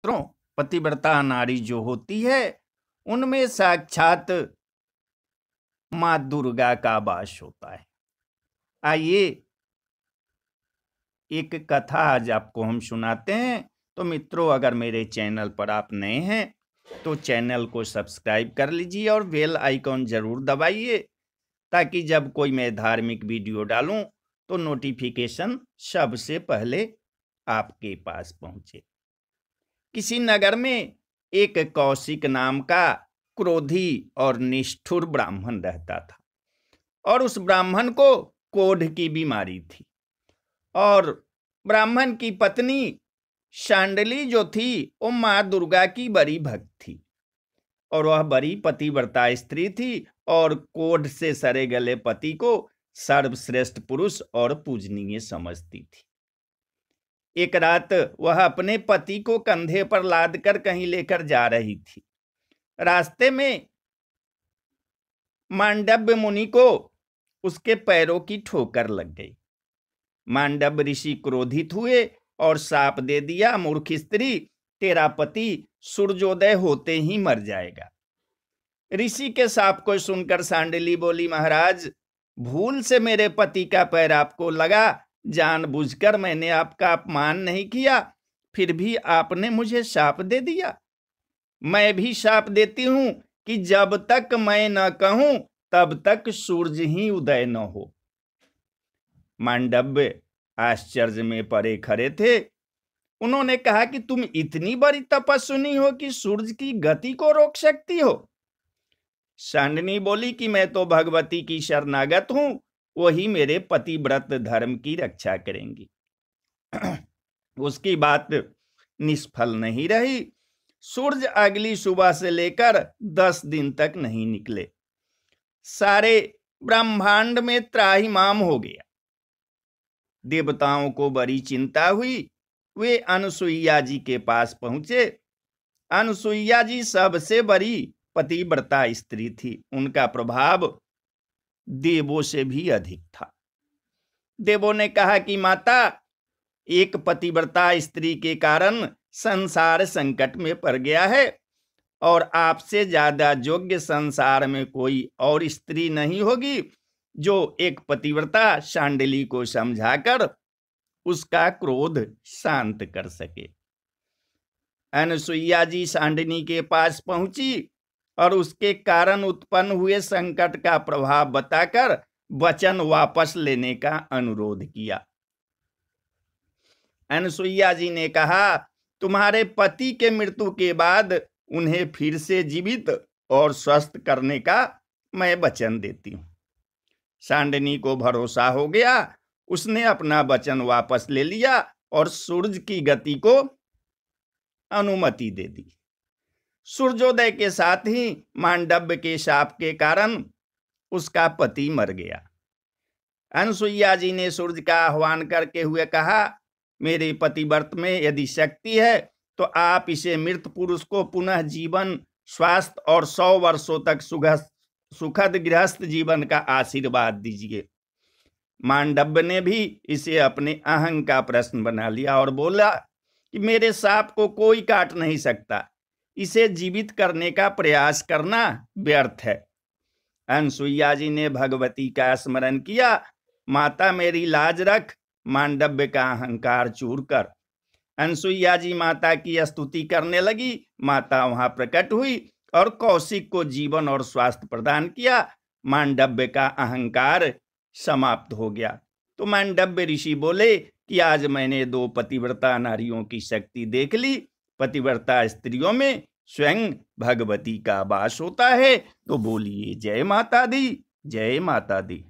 मित्रों, पतिव्रता नारी जो होती है उनमें साक्षात माँ दुर्गा का वास होता है। आइए एक कथा आज आपको हम सुनाते हैं। तो मित्रों, अगर मेरे चैनल पर आप नए हैं तो चैनल को सब्सक्राइब कर लीजिए और बेल आइकॉन जरूर दबाइए, ताकि जब कोई मैं धार्मिक वीडियो डालूं तो नोटिफिकेशन सबसे पहले आपके पास पहुंचे। किसी नगर में एक कौशिक नाम का क्रोधी और निष्ठुर ब्राह्मण रहता था, और उस ब्राह्मण को कोढ़ की बीमारी थी। और ब्राह्मण की पत्नी शांडली जो थी वो माँ दुर्गा की बड़ी भक्त थी, और वह बड़ी पतिव्रता स्त्री थी और कोढ़ से सरे गले पति को सर्वश्रेष्ठ पुरुष और पूजनीय समझती थी। एक रात वह अपने पति को कंधे पर लाद कर कहीं लेकर जा रही थी। रास्ते में मांडव्य मुनि को उसके पैरों की ठोकर लग गई। मांडव्य ऋषि क्रोधित हुए और शाप दे दिया, मूर्ख स्त्री, तेरा पति सूर्योदय होते ही मर जाएगा। ऋषि के शाप को सुनकर सांडली बोली, महाराज, भूल से मेरे पति का पैर आपको लगा, जानबूझकर मैंने आपका अपमान नहीं किया, फिर भी आपने मुझे शाप दे दिया। मैं भी शाप देती हूं कि जब तक मैं न कहूं तब तक सूर्य ही उदय न हो। मांडव्य आश्चर्य में पड़े खड़े थे। उन्होंने कहा कि तुम इतनी बड़ी तपस्विनी हो कि सूर्य की गति को रोक सकती हो। सांडनी बोली कि मैं तो भगवती की शरणागत हूं, वही मेरे पतिव्रत धर्म की रक्षा करेंगी। उसकी बात निष्फल नहीं रही। सूर्य अगली सुबह से लेकर 10 दिन तक नहीं निकले। सारे ब्रह्मांड में त्राहिमाम हो गया। देवताओं को बड़ी चिंता हुई। वे अनुसुईया जी के पास पहुंचे। अनुसुईया जी सबसे बड़ी पतिव्रता स्त्री थी। उनका प्रभाव देवों से भी अधिक था। देवों ने कहा कि माता, एक पतिव्रता स्त्री के कारण संसार संकट में पड़ गया है, और आपसे ज्यादा योग्य संसार में कोई और स्त्री नहीं होगी जो एक पतिव्रता शांडली को समझाकर उसका क्रोध शांत कर सके। अनुसुईया जी शांडनी के पास पहुंची और उसके कारण उत्पन्न हुए संकट का प्रभाव बताकर वचन वापस लेने का अनुरोध किया। अनुसुईया जी ने कहा, तुम्हारे पति के मृत्यु के बाद उन्हें फिर से जीवित और स्वस्थ करने का मैं वचन देती हूं। सांडनी को भरोसा हो गया। उसने अपना वचन वापस ले लिया और सूर्य की गति को अनुमति दे दी। सूर्योदय के साथ ही मांडव्य के शाप के कारण उसका पति मर गया। अनुसुईया जी ने सूर्य का आह्वान करके हुए कहा, मेरे पतिव्रत में यदि शक्ति है तो आप इसे मृत पुरुष को पुनः जीवन, स्वास्थ्य और 100 वर्षों तक सुखद गृहस्थ जीवन का आशीर्वाद दीजिए। मांडव्य ने भी इसे अपने अहं का प्रश्न बना लिया और बोला कि मेरे सांप को कोई काट नहीं सकता, इसे जीवित करने का प्रयास करना व्यर्थ है। अनुसुईया जी ने भगवती का स्मरण किया, माता मेरी लाज रख। मांडव्य का अहंकार चूर कर अनुसुईया जी माता की स्तुति करने लगी। माता वहां प्रकट हुई और कौशिक को जीवन और स्वास्थ्य प्रदान किया। मांडव्य का अहंकार समाप्त हो गया। तो मांडव्य ऋषि बोले कि आज मैंने 2 पतिव्रता नारियों की शक्ति देख ली। पतिव्रता स्त्रियों में स्वयं भगवती का वास होता है। तो बोलिए जय माता दी, जय माता दी।